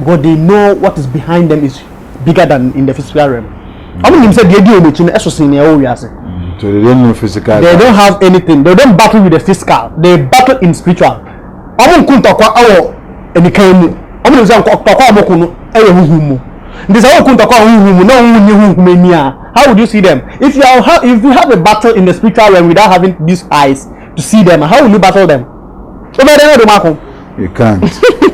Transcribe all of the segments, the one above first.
But they know what is behind them is bigger than in the physical realm. I mean, you said they do in the so they don't know physical. They don't have anything. They don't battle with the physical. They battle in spiritual. They how would you see them? If you have a battle in the spiritual realm without having these eyes to see them, how will you battle them? You can't.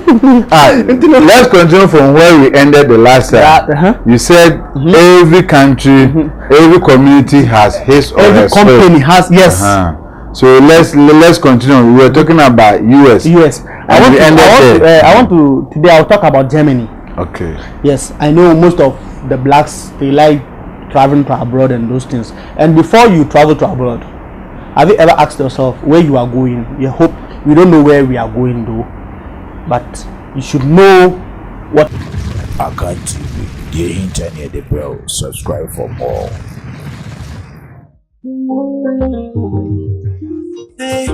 Let's continue from where we ended the last time. You said every country, every community has his or her company has, yes. So let's continue. We were talking about US. I want to today I'll talk about Germany. Okay. Yes, I know most of the blacks, they like traveling to abroad and those things. And before you travel to abroad, have you ever asked yourself where you are going? You don't know where we are going though, but you should know what. Akan TV, the internet, the bell, subscribe for more. Hey.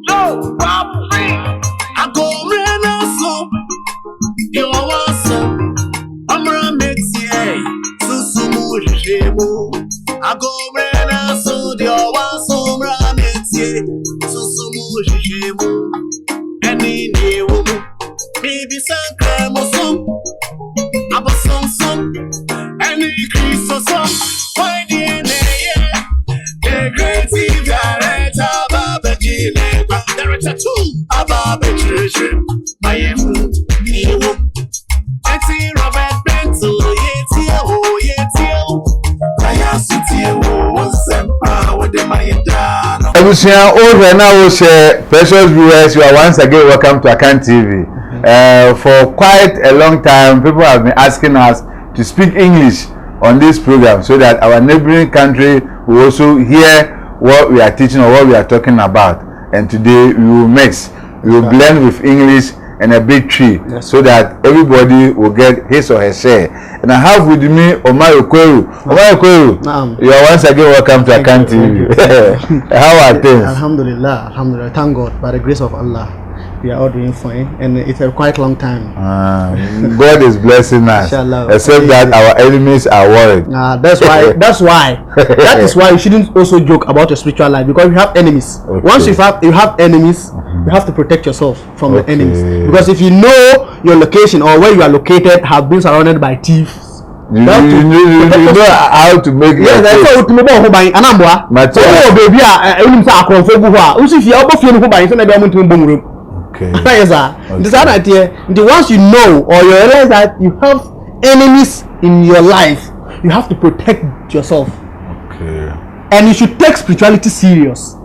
Yo, I go so you want so I'm gonna mix it. Susumu jemo. I go so you want so I'm mix it. Susumu jemo. Any new baby some I'm a some any crease or some why the creative director director too about the church I am you Robert Bento I precious viewers, you are once again welcome to Akan TV. For quite a long time, people have been asking us to speak English on this program so that our neighboring country will also hear what we are teaching or what we are talking about. And today we will mix, we will blend with English and a big tree, so that everybody will get his or her share. And I have with me Omayo Kweru. You are once again welcome to Akan TV. How are things? Alhamdulillah, thank God, by the grace of Allah. We are all doing fine, and it's a quite long time. God is blessing us, except that our enemies are worried. That is why you shouldn't also joke about your spiritual life, because you have enemies. Once you have enemies, you have to protect yourself from the enemies, because if you know your location or where you are located have been surrounded by thieves, you know how to make it. Once you know or you realize that you have enemies in your life, you have to protect yourself. And you should take spirituality serious.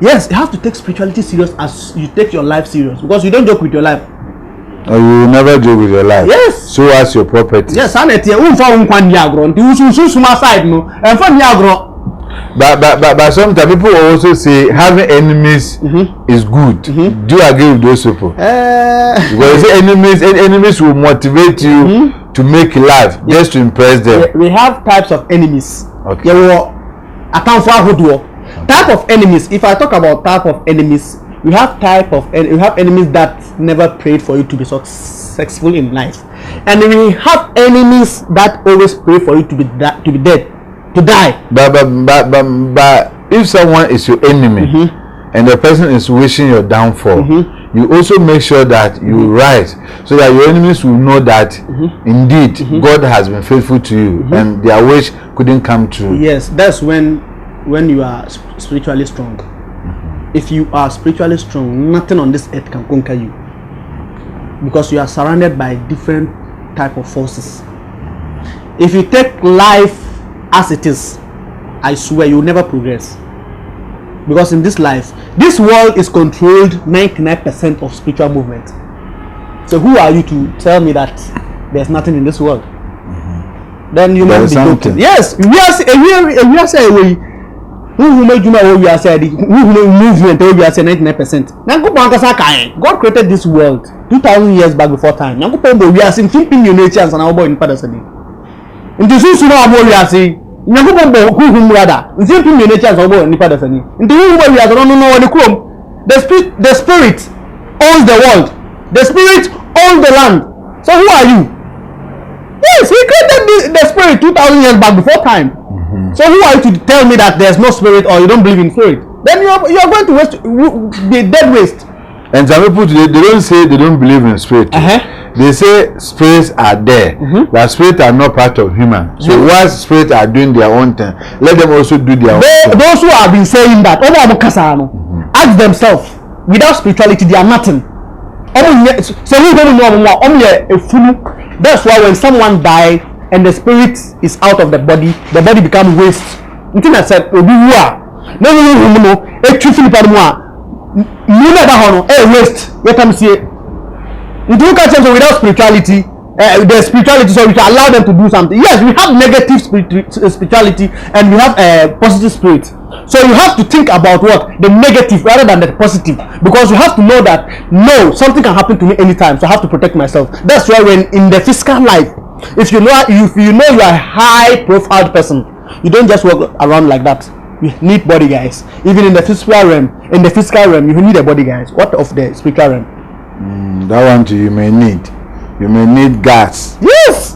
Yes, you have to take spirituality serious as you take your life serious, because you don't joke with your life. Or you will never joke with your life. Yes. So as your property. Yes, but sometimes people also say having enemies is good. Do you agree with those people? Because enemies will motivate you to make life just to impress them. We have types of enemies. Type of enemies. If I talk about type of enemies, we have enemies that never prayed for you to be successful in life, and we have enemies that always pray for you to be dead. To die. But if someone is your enemy and the person is wishing your downfall, you also make sure that you rise, so that your enemies will know that indeed God has been faithful to you and their wish couldn't come true. Yes, that's when you are spiritually strong. If you are spiritually strong, nothing on this earth can conquer you, because you are surrounded by different type of forces. If you take life as it is, I swear you will never progress, because in this life, this world is controlled 99% of spiritual movement. So who are you to tell me that there's nothing in this world? Then you must be joking. Yes, we are saying movement we are saying 99%. God created this world 2,000 years back before time. We are saying chance and our boy in Padasani. Into Susuma we are saying the spirit owns the world. The spirit owns the land. So who are you? Yes, he created the spirit 2,000 years back before time. So who are you to tell me that there's no spirit or you don't believe in spirit? Then you're going to waste, be dead waste. And some people today, they don't say they don't believe in spirit. They say spirits are there, but spirits are not part of human. So while spirits are doing their own thing, let them also do their own thing. Those who have been saying that, ask themselves, without spirituality, they are nothing. That's why when someone dies and the spirit is out of the body becomes waste. Until I said, waste. If you catch them without spirituality, the spirituality, so we can allow them to do something. Yes, we have negative spirituality and we have a positive spirit. So you have to think about what the negative rather than the positive, because you have to know that no, something can happen to me anytime, so I have to protect myself. That's why when in the physical life, if you know you are a high profile person, you don't just walk around like that. You need body guys. Even in the physical realm, you need a body guys. What of the spiritual realm? That one too, you may need gas. Yes.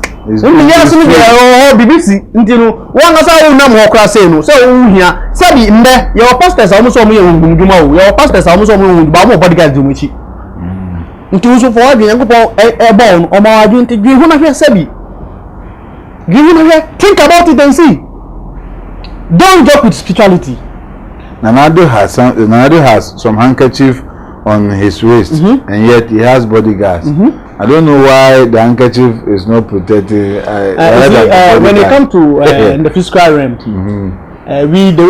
BBC ntino one asa wo nam ho kra say no so wo hia sabi mbe your pastors almost so mo yunduma wo your pastors almost so mo yunduma mo bodyguard do mochi nti so for wadin yankopon e bon o ma wadin nti gwi hu na hwe sabi gwi hu na hwe think about it and see. Don't joke with spirituality. Nanado has some handkerchief on his waist, and yet he has bodyguards. I don't know why the handkerchief is not protected. When it comes to in the physical realm,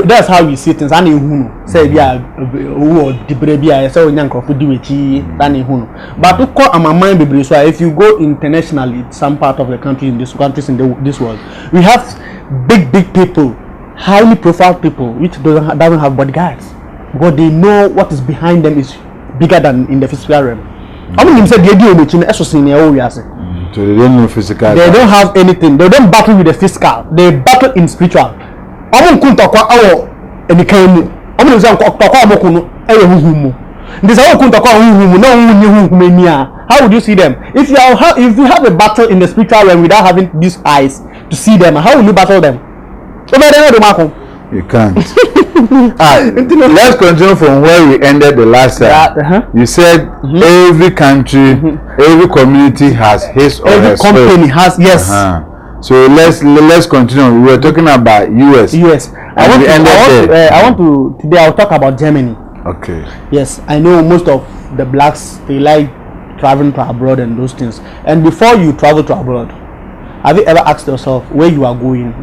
that's how we see things. And in say but to call my mind be so if you go internationally, some part of the country in this world, we have big people, highly profile people which doesn't have bodyguards, but they know what is behind them is bigger than in the physical realm. I mean, said they do so they don't know physical. They don't have anything. They don't battle with the physical. They battle in spiritual. How would you see them? If you have a battle in the spiritual realm without having these eyes to see them, how will you battle them? You can't. Let's continue from where we ended the last time. You said every country, every community has his or her spirit. Every company has, yes. So let's continue. We were talking about US. I want to today I'll talk about Germany. Okay. Yes, I know most of the blacks, they like traveling to abroad and those things. And before you travel to abroad, have you ever asked yourself where you are going?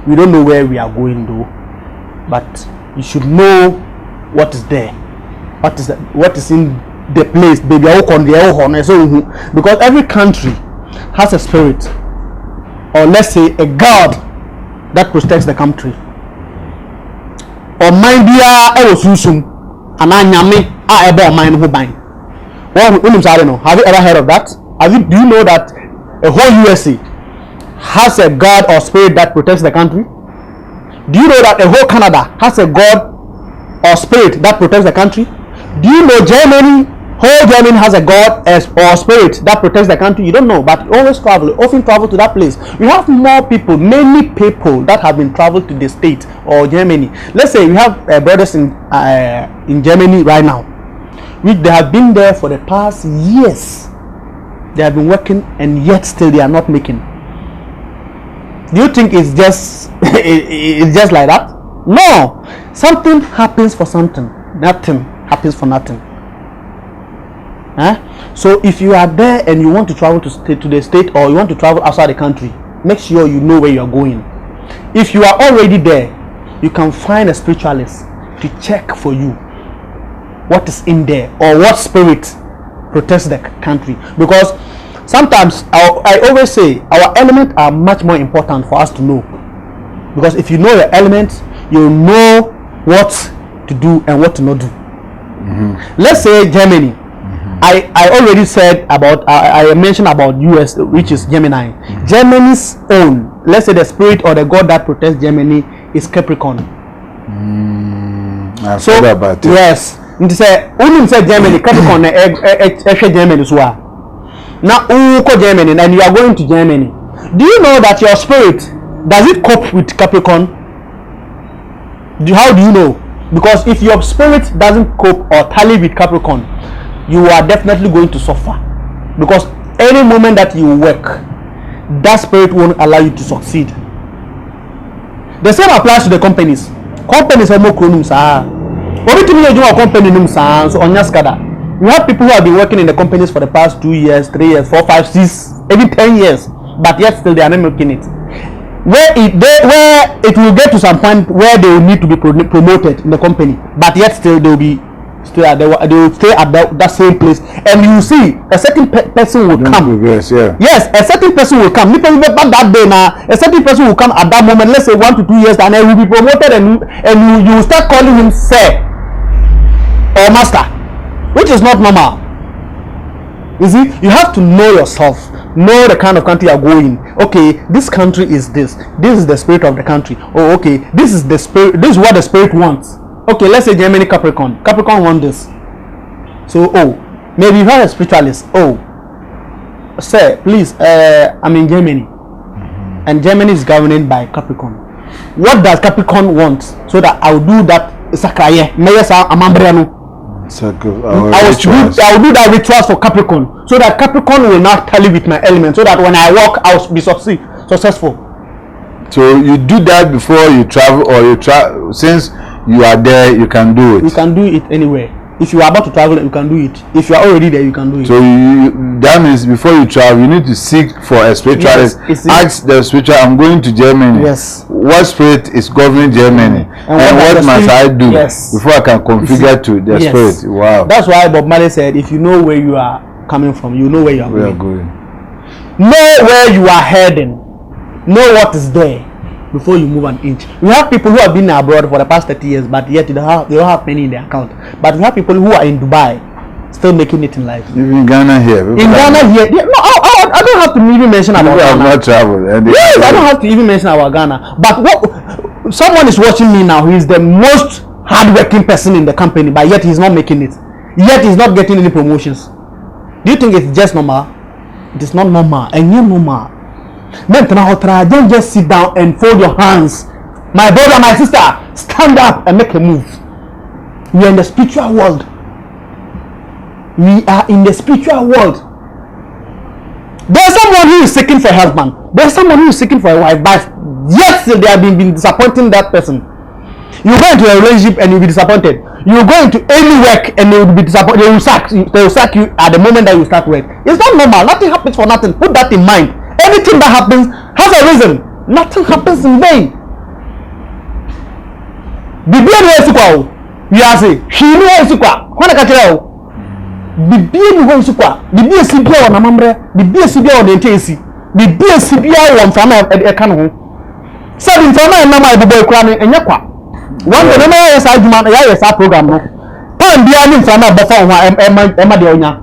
We don't know where we are going though, but you should know what is there, what is in the place, baby. Because every country has a spirit, or let's say a god that protects the country. Or mind susum ananyame a ebo mind who bind. Have you ever heard of that? Do you know that a whole USA has a god or spirit that protects the country? Do you know that the whole Canada has a god or spirit that protects the country? Do you know whole Germany has a god or spirit that protects the country? You don't know, but often travel to that place. We have many people that have been traveled to the state or Germany. Let's say we have brothers in Germany right now, which they have been there for the past years. They have been working and yet still they are not making. Do you think it's just like that? No, something happens for something. Nothing happens for nothing. So if you are there and you want to travel to the state, or you want to travel outside the country, make sure you know where you are going. If you are already there, you can find a spiritualist to check for you what is in there or what spirit protects the country. Because sometimes I always say our elements are much more important for us to know, because if you know your elements, you know what to do and what to not do. Let's say Germany. I already said about I mentioned about US, which is Gemini. Germany's own, let's say the spirit or the god that protects Germany is Capricorn. I've heard about it. Yes. Nti say only say Germany Capricorn Germany so now Germany and you are going to Germany. Do you know that your spirit does it cope with Capricorn? How do you know? Because if your spirit doesn't cope or tally with Capricorn, you are definitely going to suffer. Because any moment that you work, that spirit won't allow you to succeed. The same applies to the companies. Companies are more chronums. So on your skada, you have people who have been working in the companies for the past 2 years, 3 years, 4, 5, 6, even 10 years, but yet still they are not making it. Where it will get to some point where they will need to be promoted in the company, but yet still they will be they will stay at that same place, and you see a certain person will come. Progress, yeah. Yes, a certain person will come. That day now, a certain person will come at that moment. Let's say 1 to 2 years, and he will be promoted, and you will start calling him sir or master, which is not normal. You see, you have to know yourself, know the kind of country you are going. Okay, this country is this. This is the spirit of the country. Oh, okay, this is the spirit. This is what the spirit wants. Okay, let's say Germany Capricorn. Capricorn wants this. So, maybe you have a spiritualist. Oh, sir, please, I'm in Germany, and Germany is governed by Capricorn. What does Capricorn want? So that I will do that. Sakaye, I will do that rituals for Capricorn, so that Capricorn will not tally with my element, so that when I walk, I will be successful. So you do that before you travel, or you travel. Since you are there, you can do it. You can do it anywhere. If you are about to travel, you can do it. If you are already there, you can do it. So that means before you travel, you need to seek for a spiritualist. Yes, ask the spiritual, I'm going to Germany. Yes. What spirit is governing Germany? And what must I do before I can configure to the spirit? Wow. That's why Bob Marley said, if you know where you are coming from, you know where you are going. Know where you are heading. Know what is there before you move an inch. We have people who have been abroad for the past 30 years, but yet they don't have money in their account. But we have people who are in Dubai still making it in life. Even in Ghana here. In Ghana here. Yeah, no, I don't have to even mention about Ghana. I have not traveled. Yes, I don't have to even mention about Ghana. But what someone is watching me now, he is the most hardworking person in the company, but yet he's not making it. Yet he's not getting any promotions. Do you think it's just normal? It is not normal. And you're normal. Don't just sit down and fold your hands. My brother, my sister, stand up and make a move. We are in the spiritual world. We are in the spiritual world. There's someone who is seeking for a husband. There's someone who is seeking for a wife, but yet they have been disappointing that person. You go into a relationship and you'll be disappointed. You go into any work and they will be disappointed. They will sack you at the moment that you start work. It's not normal. Nothing happens for nothing. Put that in mind. Anything that happens has a reason. Nothing happens in vain. Bibia no esukwa o. We are say, she no esukwa. Hwana ka kire o. Bibia no esukwa. Bibia sibia wo na mamre. Bibia sibia wo de ntesi. Bibia sibia wo mfama e ka no ho. Sabi mfama na ma ibobo ekura ne enye kwa. One day na ya sa adwuma ya ya sa program no. Time bia ni mfama bofa ho ema de onya.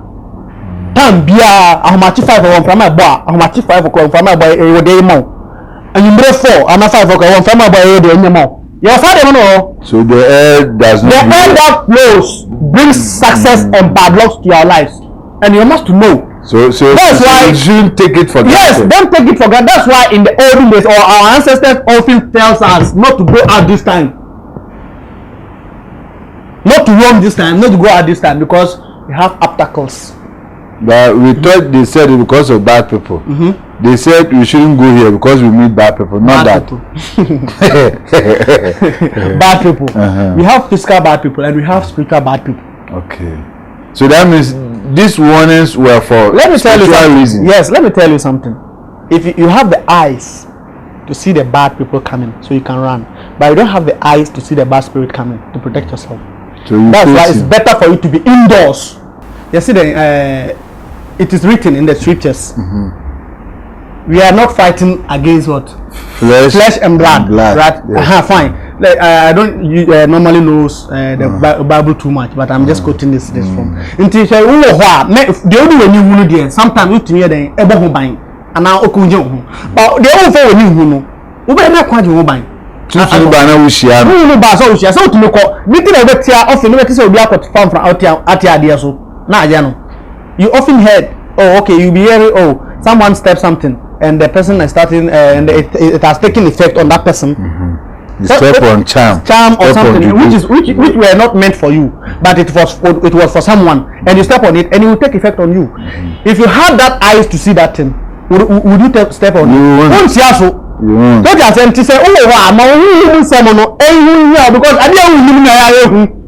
Time bia ahomachi 5 from my boy, ahomachi 5 from my boy e dey mo. And you 4 and 5 from my boy e dey mo. Your father no. So the air does not. The air that flows brings success and bad luck to your lives, and you must know. So that's why you shouldn't take it for granted. Yes, don't take it for granted. That's why in the olden days, or our ancestors often tells us not to go out this time, not to roam this time, not to go out this time, because we have obstacles. But we thought they said it because of bad people. They said we shouldn't go here because we meet bad people. Not bad people. Bad people. We have physical bad people and we have spiritual bad people. Okay. So that means these warnings were for spiritual reasons. Yes, let me tell you something. If you have the eyes to see the bad people coming, so you can run, but you don't have the eyes to see the bad spirit coming to protect yourself. So that's why it's better for you to be indoors. You see, it is written in the scriptures. We are not fighting against what? Flesh and blood. Right? Yes. Fine. Like, I don't normally know the Bible too much, but I'm just quoting this from. Until the only way you know, sometimes you hear them ebo ho ban and now okunje ho. But the only way you know, we be na kwaje ho ban. Tutu ba na wushia. No ba so wushia. So to me ko meeting over tia often no say obi akot farm from out ade so. Na aja no. You often heard, oh okay, you be hearing, oh someone step something and the person is starting and it has taken effect on that person. You step on charm or something which were not meant for you, but it was for someone, and you step on it and it will take effect on you. If you had that eyes to see that thing, would you step on it? You won't. Don't just say, oh wow, because I didn't.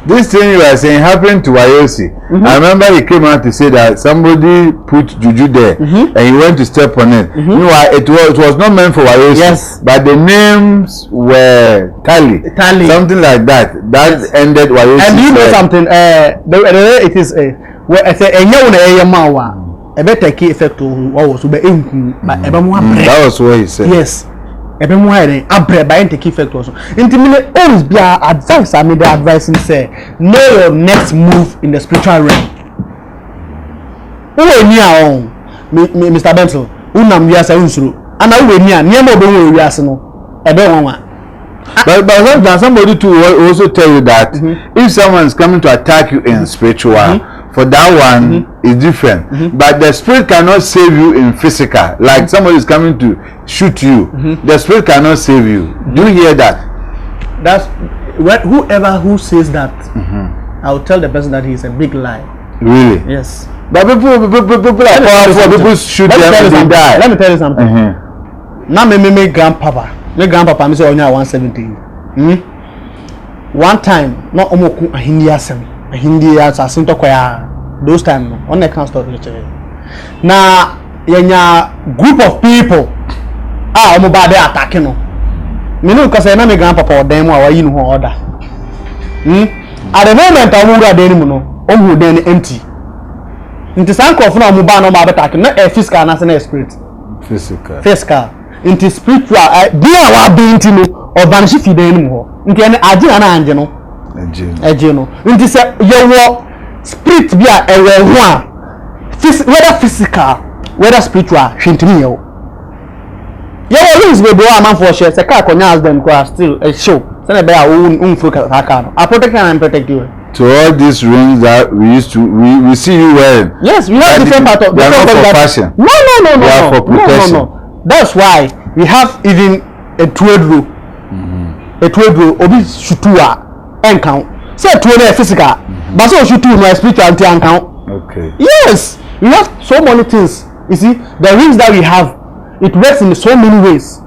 This thing you are saying happened to Wayosi. I remember he came out to say that somebody put juju there and he went to step on it. Meanwhile, it was not meant for Wayosi. Yes. But the names were tally. Something like that. That ended Wayosi. And you know something? It is a better key effect to be that was what he said. Yes. Ebe mu hayre abre by take effect also. Intimate always be advice. I made the advice and say know your next move in the spiritual realm. Uwe ni a Mr. Benson, unam wiase unsuru. Ana uwe ni a niam obo wiase no. Ebe wanwa. But somebody to also tell you that if someone is coming to attack you in spiritual, for that one is different. But the spirit cannot save you in physical. Like somebody is coming to shoot you, the spirit cannot save you. Do you hear that? That's whoever who says that. I will tell the person that he is a big lie. Really? Yes. But people are powerful. People shoot them and they die. Let me tell you something. Now me grandpapa. My grandpapa me say onya 170. One time, no omoku ahindi asem. Ahindi asin to koya. Those time no on the can stop lecture. Na yenya group of people omo ba dey attack no. Me no because na my grandpapa odan mu a wayi no ho order. At the moment omo ura dey mu no, omo dey empty. Nti sanko na omo ba no ma attack na physical na na spirit. Physical. Into spiritual be our being no or vanish feed any more. Into an agina na anje no. Eje no. Into say your spirit be a one. Whether physical, whether spiritual, shintimi yo. Your rings be do am for share. Say car konya as them go still a show. Say be a focus aka. I protect and protect you. To all these rings that we used to we see you wearing. Yes, we have different part of they are not for fashion. No. They are for protection. No. That's why we have even a trade rule. A trade rule obi shutua count. Say trade physical, but so shutu no spirituality count. Okay. Yes, we have so many things. You see, the rings that we have, it works in so many ways.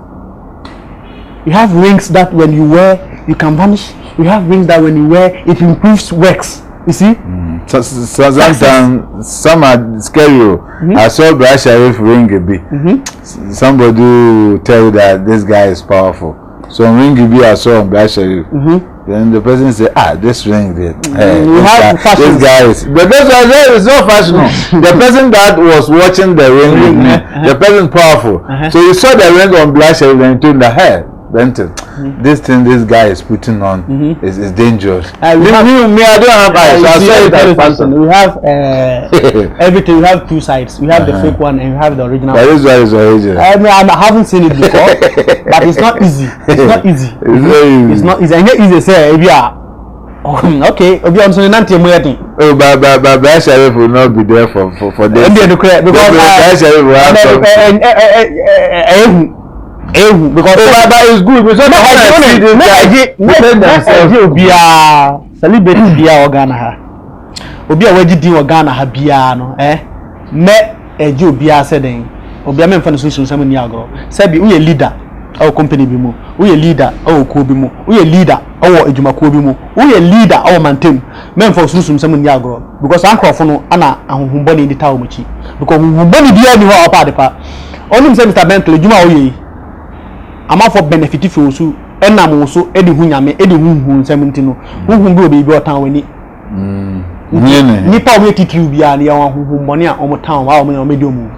You have rings that when you wear, you can vanish. You have rings that when you wear, it improves works. You see? So sometimes some are scary. I saw Brother Sharif ring a bit. Somebody will tell you that this guy is powerful. So ring a bit I saw on Brother Sharif. Then the person say, this ring there. This guy is. But this one is not fashionable. The person that was watching the ring with me, the person is powerful. So you saw the ring on Brother Sharif and you told the hair. This thing this guy is putting on is dangerous. I don't have eyes. We have everything. We have two sides. We have the fake one and we have the original. But this one is original. I haven't seen it before, but it's not easy. It's not easy. It's not easy. I get easy say if you are okay. If you are so nanti moyati. Oh, but Brother Sharif will not be there for this. Because Brother Sharif will have something. Because it's good. We saw the celebrity bia organa ha. Obi a waji din organa ha bia no me eje obi a said den. Obi a memfa no so nsam ni agro. Say bi we leader our company bi mu. We leader our ko bi mu. We leader our ejumako bi mu. We leader our mantem. Memfa so nsam ni agro because ankrofo no ana ahohombo ni dita o machi. Because ahohombo ni bia ni ho opa de pa. Onim say Mr. Bentley ejuma o yi. Ama for benefit for so enam so edi hu nyame edi hu nsam ntino hu bi obi otan wani nipa o titiri bia na ya hu mbone a omo town wa omo medium.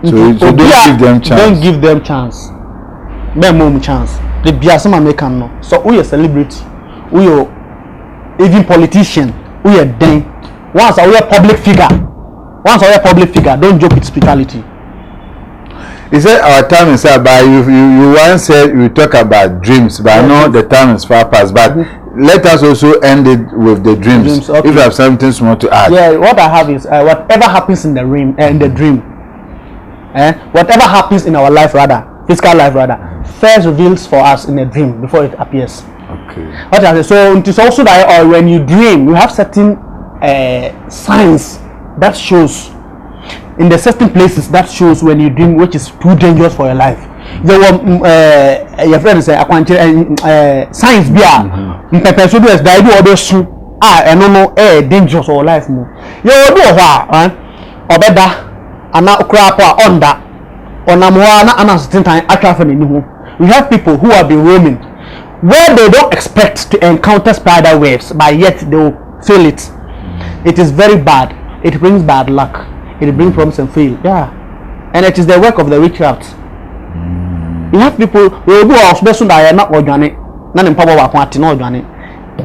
So don't give them chance. Don't give them chance. Memo chance. The biasa ma make no. So we a celebrity, we are even politician, we are then once we are public figure. Don't joke with spirituality. He said our time is up, but you once said we talk about dreams, but I know the time is far past. But let us also end it with the dreams. Okay. If you have something small to add. Yeah, what I have is whatever happens in the dream, whatever happens in our life, rather physical life, rather, first reveals for us in a dream before it appears. Okay. What I say, so it is also that, or when you dream, you have certain signs that shows in the certain places that shows when you dream, which is too dangerous for your life. There were your friend say science bia person do that do obe su and no dangerous for life mo you do ho obeda ana okra pa onda onam ho na ana certain time atwa fa ni ho. We have people who have been roaming where they don't expect to encounter spider webs, but yet they will feel it. It is very bad. It brings bad luck. It brings problems and fail. Yeah, and it is the work of the witchcraft. You have people who go off person that are not organic, not in power of not organic.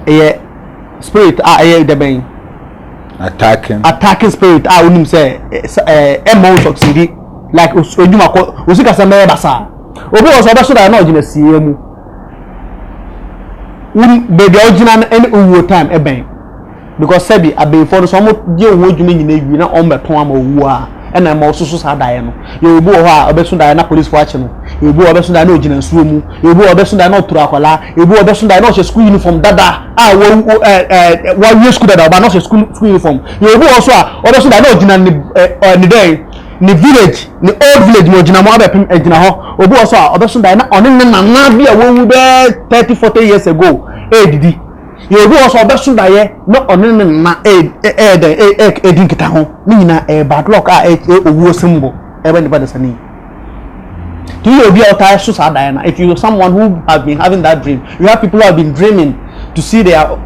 A spirit the being attacking spirit. I wouldn't say a month succeed like Usika Samara Basa. Obi was also that not in a CM. Baby original any time a bank. Because Sebi I've been for some deal what you mean you not on the Tom or and I'm also so sad. You will go a person that are police watching. You will go a person that know Jin's room. You will go a person that know Turakola. You will go a person that knows a school uniform. Dada, one year school that but not a school uniform. You will go also a person that know Jin the day, the village, the old village, no Jinamo, Jinaho, or also a person that on not be a woman there 30-40 years ago. ADD. You will also a person that not on drink it home. Mina a bad luck a symbol. Everybody sani. Do you be out so sad? If you are someone who have been having that dream, you have people who have been dreaming to see their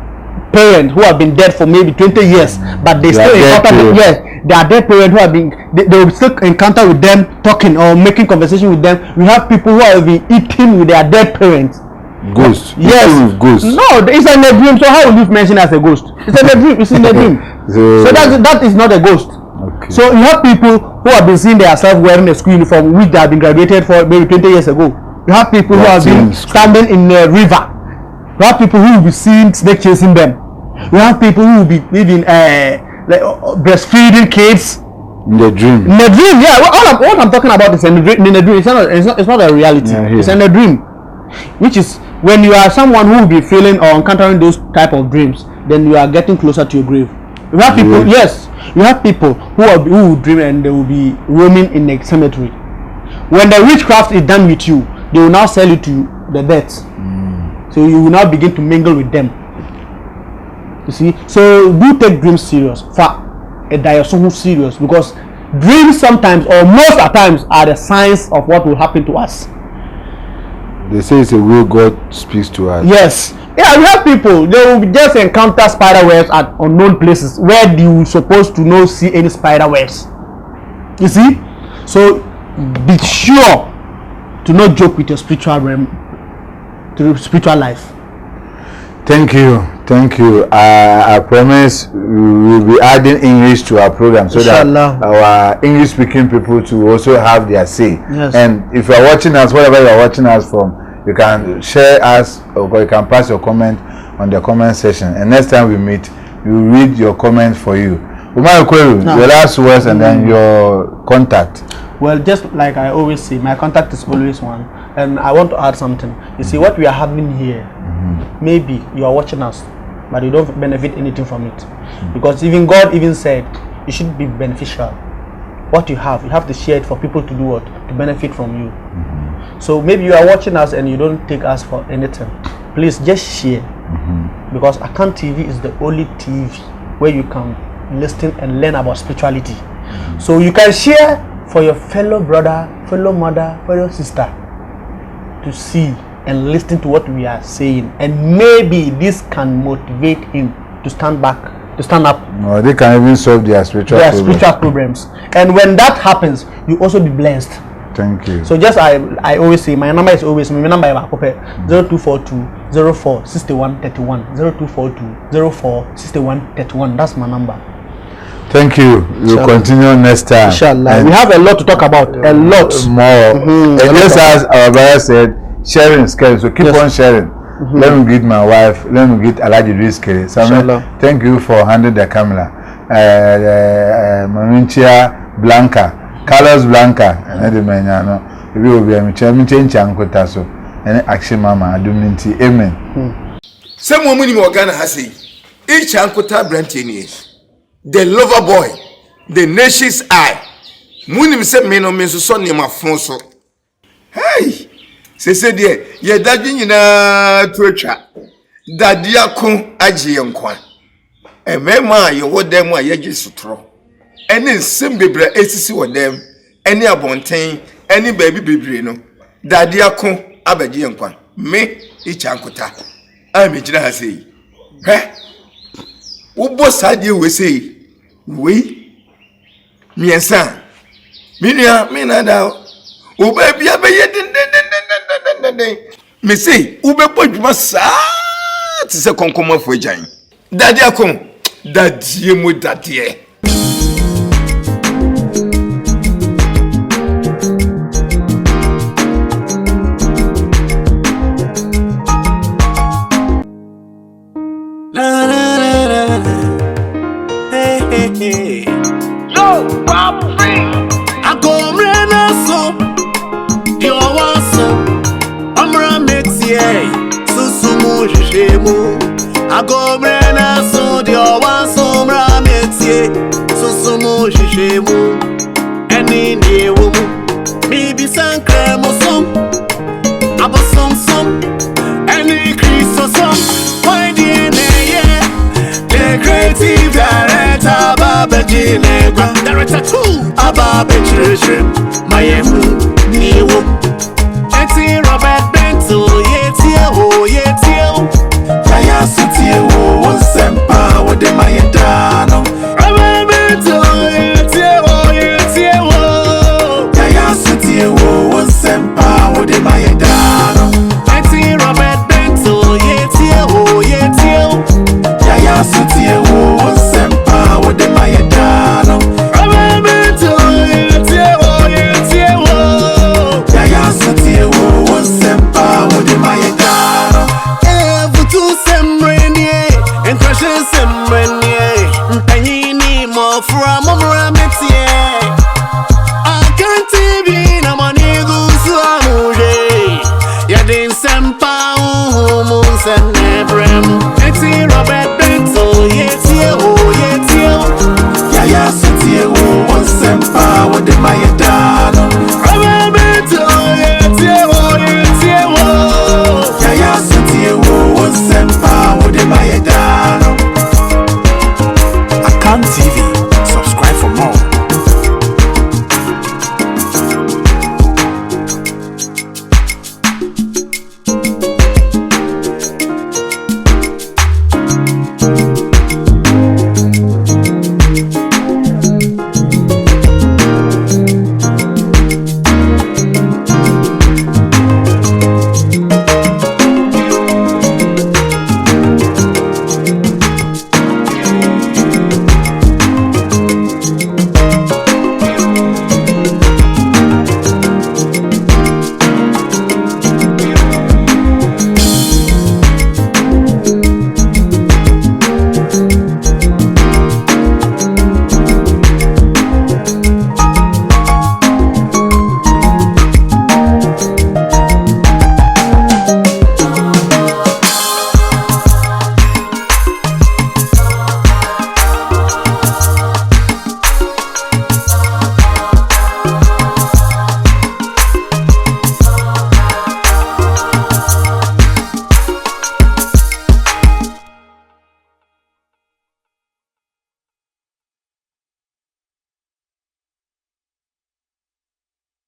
parents who have been dead for maybe 20 years, but they still encounter them. Yes, they are dead parents who have been they will still encounter with them, talking or making conversation with them. We have people who have been eating with their dead parents. Ghost. Yes. Ghost. No, it's in a dream. So how will you mention as a ghost? It's in a dream. It's in a dream. So that is not a ghost. Okay. So you have people who have been seeing themselves wearing a school uniform which they have been graduated for maybe 20 years ago. You have people who have been standing in a river. You have people who will be seeing snake chasing them. You have people who will be living like, breastfeeding kids. In the dream. In the dream, yeah. What I'm talking about is in the dream. It's not a reality. Yeah, it's in a dream, which is when you are someone who will be feeling or encountering those type of dreams, then you are getting closer to your grave. You have people, yes, you have people who will dream and they will be roaming in the cemetery. When the witchcraft is done with you, they will now sell you to the dead. So you will now begin to mingle with them. You see, so do take dreams serious. For a diason serious, because dreams sometimes or most of the times are the signs of what will happen to us. They say it's a way God speaks to us. Yes. Yeah, we have people, they will just encounter spider webs at unknown places where you supposed to not see any spider webs. You see? So be sure to not joke with your spiritual realm, to your spiritual life. Thank you. I promise we will be adding English to our program so Inshallah. that our English speaking people to also have their say. Yes. And if you are watching us, wherever you are watching us from, you can share us or you can pass your comment on the comment section. And next time we meet, we will read your comment for you. Umar Kwelu, your last words and then your contact. Well, just like I always say, my contact is always one. And I want to add something. You see, what we are having here, maybe you are watching us, but you don't benefit anything from it. Because even God even said, it should be beneficial. What you have to share it for people to do what? To benefit from you. So maybe you are watching us and you don't take us for anything. Please just share. Because Akan TV is the only TV where you can listen and learn about spirituality. So you can share for your fellow brother, fellow mother, fellow sister to see and listen to what we are saying, and maybe this can motivate him to stand up. Or they can even solve their spiritual problems. And when that happens, you also be blessed. Thank you. So just I always say my number is always 0242 04 61 31 0242 04 61 31. That's my number. Thank you. We'll continue next time. Inshallah. We have a lot to talk about. A lot more. And just as our brother said, sharing is caring. So keep on sharing. Let me greet my wife. Let me greet Alaji Rizke. Thank you for handling the camera. Maminchia Blanca, Carlos Blanca, and the man, we will be a change and action mama. Adom. Amen. Some woman in Ghana has said, each Ankota Brantini, the lover boy, the nation's eye. Munim said, men on Meso Sonny, my fonso. Hey, said, ye daddy in a treacher. Dadia kun aji yonkwan. And mema, you what them were yegis to throw. Any simbibre ACC with them, any abontain, any baby bibrino. Dadia kun abaji yonkwan. Me, each Ankota. I'm a general say, eh? Ubo sadi we say, we, me and son, me nada. Ube be me say, Ube put massa to say concoma for Jane. Daddy, I come, that you would that year. Yo, Bob Free. I go rena so. You want so. Amra mexie. Susumu jishemu. I go rena so. You want so. Amra mexie. Susumu jishemu. Any day woman. Maybe some creme or some. Abo some. Any crease or some. Why DNA? The creative director. Director 2 Abba Betrishim, my